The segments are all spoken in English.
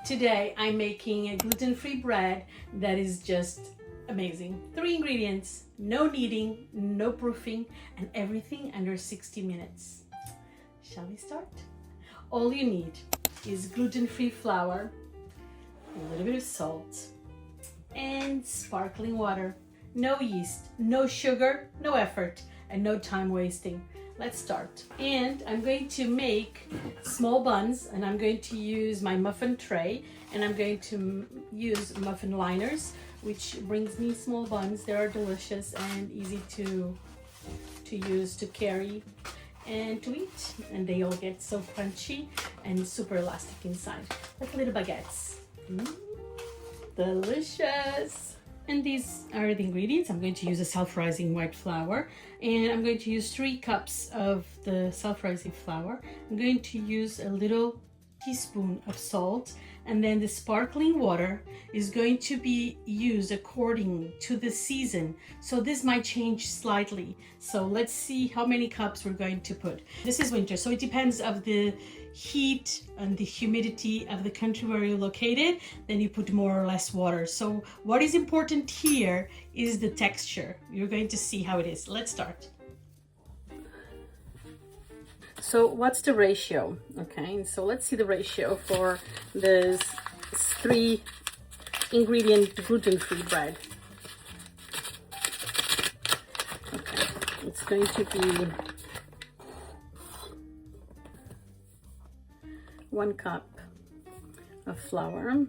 Today I'm making a gluten-free bread that is just amazing. 3 ingredients, no kneading, no proofing, and everything under 60 minutes. Shall we start? All you need is gluten-free flour, a little bit of salt, and sparkling water. No yeast, no sugar, no effort, and no time wasting. Let's start. And I'm going to make small buns, and I'm going to use my muffin tray, and I'm going to use muffin liners, which brings me small buns. They are delicious and easy to use, to carry, and to eat. And they all get so crunchy and super elastic inside, like little baguettes. Delicious. And these are the ingredients. I'm going to use a self-rising white flour, and I'm going to use 3 cups of the self-rising flour. I'm going to use a little teaspoon of salt, and then the sparkling water is going to be used according to the season. So this might change slightly. So let's see how many cups we're going to put. This is winter, so it depends of the heat and the humidity of the country where you're located. Then you put more or less water. So what is important here is the texture. You're going to see how it is. Let's start. So what's the ratio? Okay, so let's see the ratio for this 3 ingredient gluten-free bread. Okay, it's going to be 1 cup of flour,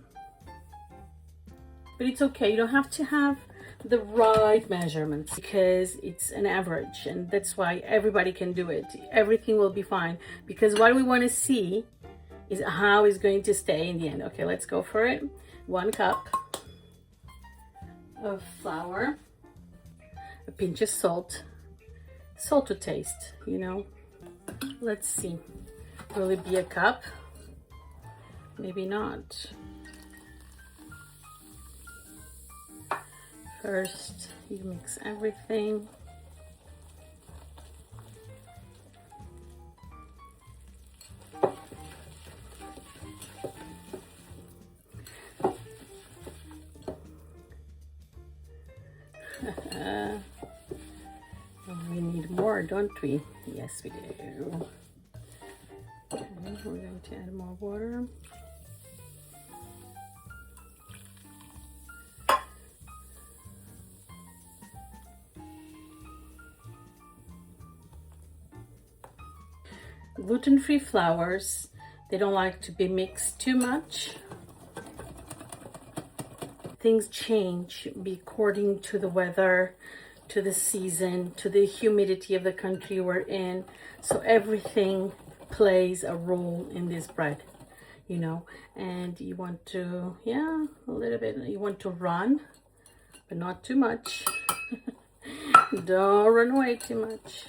but it's okay. You don't have to have the right measurements because it's an average, and that's why everybody can do it. Everything will be fine, because what we want to see is how it's going to stay in the end. Okay, let's go for it. 1 cup of flour, a pinch of salt to taste, you know. Let's see, will it be a cup? Maybe not. First, you mix everything. We need more, don't we? Yes, we do. Okay, we're going to add more water. Gluten-free flours, they don't like to be mixed too much. Things change according to the weather, to the season, to the humidity of the country we're in. So everything plays a role in this bread, you know. And you want to, yeah, a little bit, you want to run, but not too much. Don't run away too much.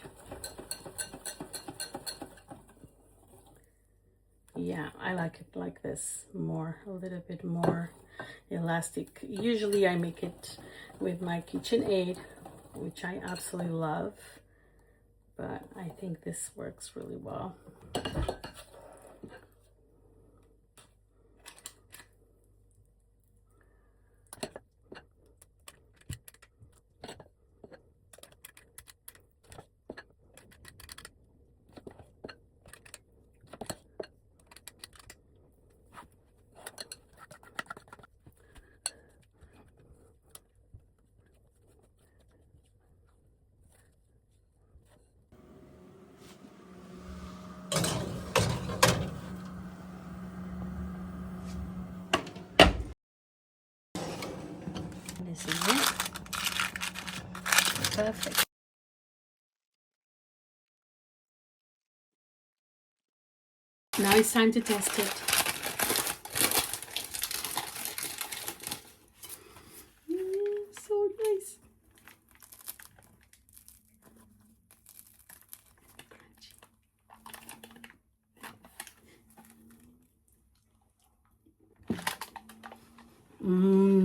Yeah, I like it like this, more, a little bit more elastic. Usually I make it with my KitchenAid, which I absolutely love, but I think this works really well. This is it. Perfect. Now it's time to test it. So nice. Mmm.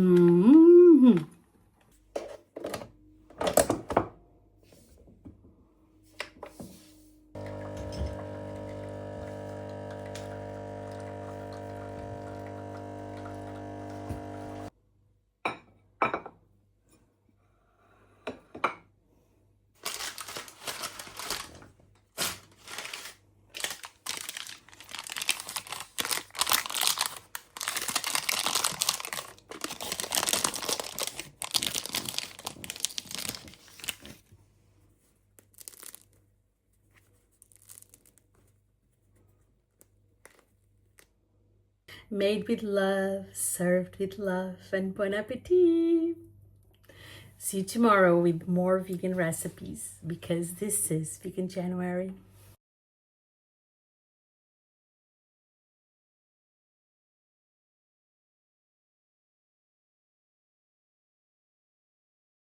Made with love, served with love, and bon appetit. See you tomorrow with more vegan recipes because this is Vegan January.